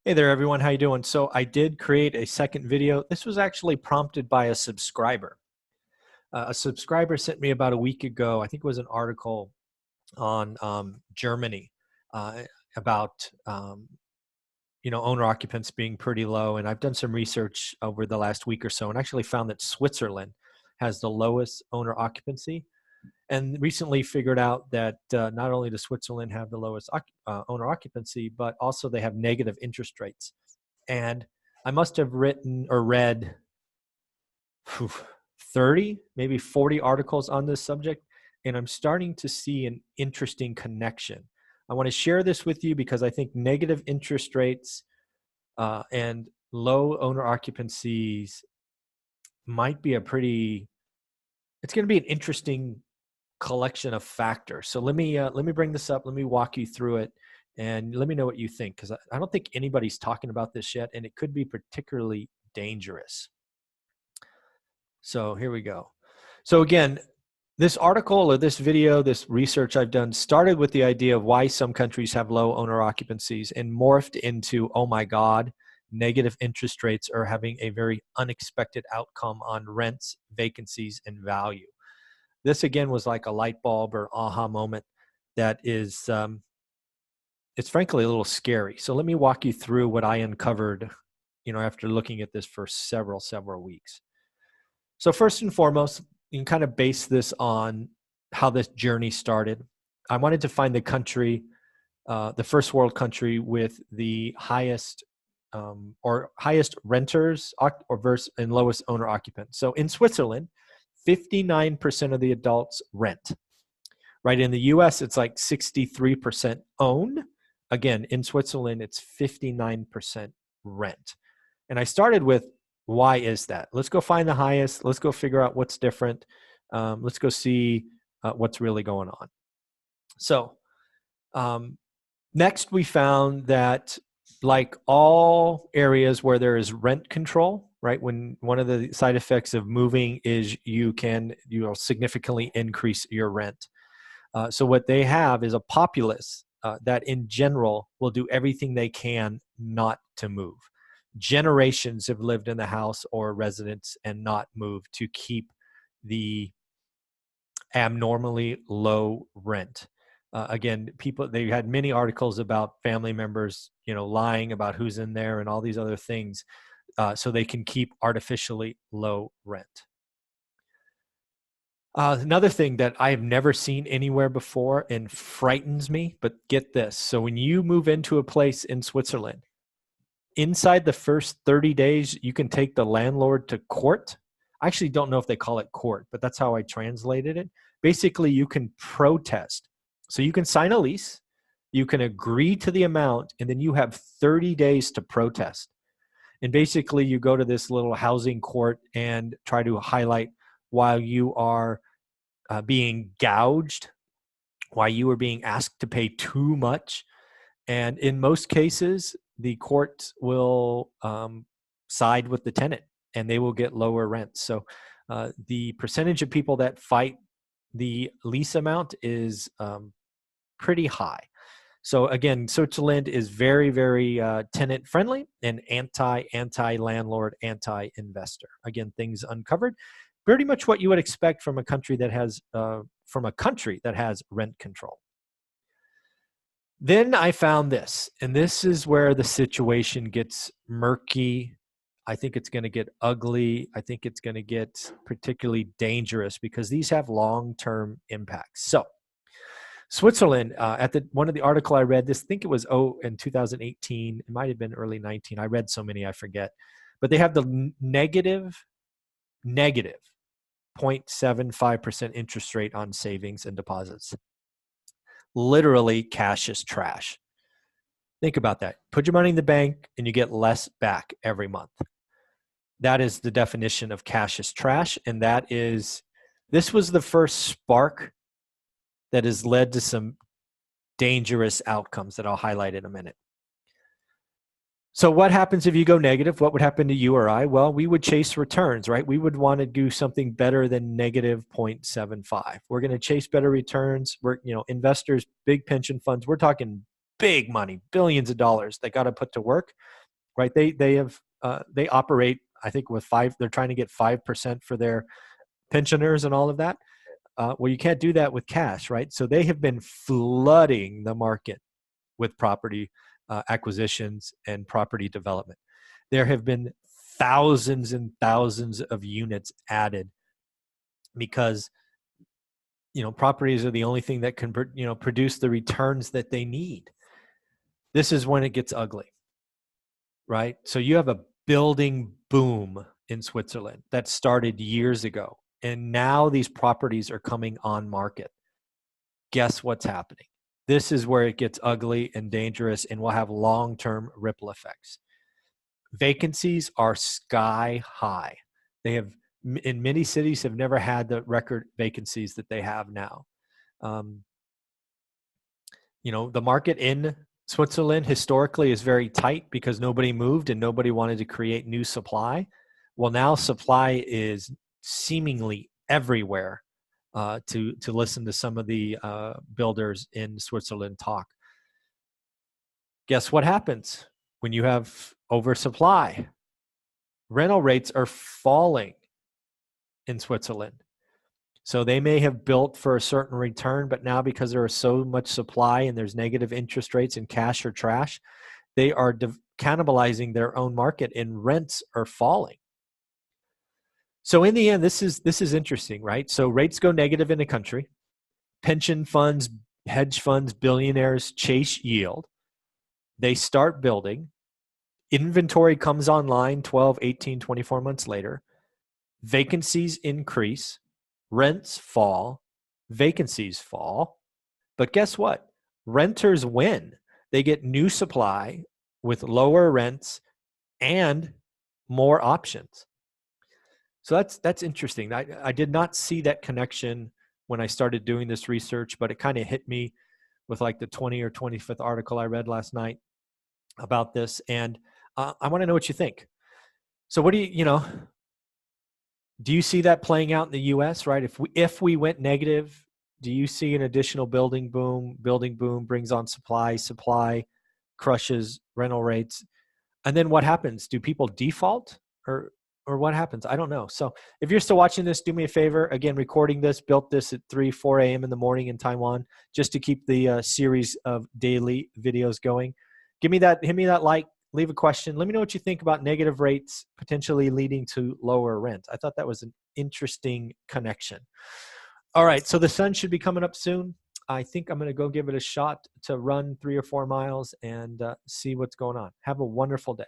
Hey there, everyone. How you doing? So I did create a second video. This was actually prompted by a subscriber. A subscriber sent me about a week ago, I think it was an article on Germany uh, about owner occupants being pretty low. And I've done some research over the last week or so and actually found that Switzerland has the lowest owner occupancy. And recently figured out that not only does Switzerland have the lowest owner occupancy, but also they have negative interest rates. And I must have written or read 30, maybe 40 articles on this subject, and I'm starting to see an interesting connection. I want to share this with you because I think negative interest rates and low owner occupancies might be it's going to be an interesting collection of factors. So let me bring this up. Let me walk you through it, and let me know what you think, because I don't think anybody's talking about this yet, and it could be particularly dangerous. So here we go. So again, this article or this video, this research I've done started with the idea of why some countries have low owner occupancies and morphed into, oh my God, negative interest rates are having a very unexpected outcome on rents, vacancies, and value. This again was like a light bulb or aha moment that is, it's frankly a little scary. So let me walk you through what I uncovered, after looking at this for several weeks. So first and foremost, you can kind of base this on how this journey started. I wanted to find the country, the first world country with the highest highest renters and lowest owner occupants. So in Switzerland, 59% of the adults rent. Right, in the US, it's like 63% own. Again, in Switzerland, it's 59% rent. And I started with, why is that? Let's go find the highest. Let's go figure out what's different. Let's go see what's really going on. So next, we found that, like all areas where there is rent control, right? When one of the side effects of moving is you can significantly increase your rent. So what they have is a populace that in general will do everything they can not to move. Generations have lived in the house or residence and not moved to keep the abnormally low rent. Again, they had many articles about family members, lying about who's in there and all these other things, so they can keep artificially low rent. Another thing that I have never seen anywhere before and frightens me, but get this. So when you move into a place in Switzerland, inside the first 30 days, you can take the landlord to court. I actually don't know if they call it court, but that's how I translated it. Basically, you can protest. So you can sign a lease, you can agree to the amount, and then you have 30 days to protest. And basically, you go to this little housing court and try to highlight why you are being gouged, why you are being asked to pay too much. And in most cases, the court will side with the tenant and they will get lower rents. So the percentage of people that fight the lease amount is pretty high. So again, Switzerland is very, very tenant friendly and anti-landlord, anti-investor. Again, things uncovered. Pretty much what you would expect from a country that has rent control. Then I found this, and this is where the situation gets murky. I think it's going to get ugly. I think it's going to get particularly dangerous because these have long-term impacts. So Switzerland, one of the article I read, I think it was in 2018. It might have been early 19. I read so many, I forget. But they have the negative 0.75% interest rate on savings and deposits. Literally, cash is trash. Think about that. Put your money in the bank and you get less back every month. That is the definition of cash is trash. And this was the first spark that has led to some dangerous outcomes that I'll highlight in a minute. So what happens if you go negative? What would happen to you or I? Well, we would chase returns, right? We would want to do something better than negative 0.75. We're going to chase better returns. We're, investors, big pension funds, we're talking big money, billions of dollars they got to put to work, right? They operate, I think, with they're trying to get 5% for their pensioners and all of that. Well, you can't do that with cash, right? So they have been flooding the market with property acquisitions and property development. There have been thousands and thousands of units added because properties are the only thing that can produce the returns that they need. This is when it gets ugly, right? So you have a building boom in Switzerland that started years ago, and now these properties are coming on market. Guess what's happening? This is where it gets ugly and dangerous and will have long-term ripple effects. Vacancies are sky high. They have, in many cities, have never had the record vacancies that they have now. The market in Switzerland historically is very tight because nobody moved and nobody wanted to create new supply. Well, now supply is seemingly everywhere. To listen to some of the builders in Switzerland talk. Guess what happens when you have oversupply? Rental rates are falling in Switzerland. So they may have built for a certain return, but now because there is so much supply and there's negative interest rates and cash or trash, they are cannibalizing their own market and rents are falling. So in the end, this is interesting, right? So rates go negative in a country. Pension funds, hedge funds, billionaires chase yield. They start building. Inventory comes online 12, 18, 24 months later. Vacancies increase. Rents fall. Vacancies fall. But guess what? Renters win. They get new supply with lower rents and more options. So that's interesting. I did not see that connection when I started doing this research, but it kind of hit me with like the 20 or 25th article I read last night about this. And I want to know what you think. So what do you see that playing out in the US, right? If we went negative, do you see an additional building boom? Building boom brings on supply crushes rental rates. And then what happens? Do people default or what happens? I don't know. So if you're still watching this, do me a favor. Again, recording this, built this at 3, 4 a.m. in the morning in Taiwan, just to keep the series of daily videos going. Hit me that like, leave a question. Let me know what you think about negative rates potentially leading to lower rent. I thought that was an interesting connection. All right, so the sun should be coming up soon. I think I'm going to go give it a shot to run 3 or 4 miles and see what's going on. Have a wonderful day.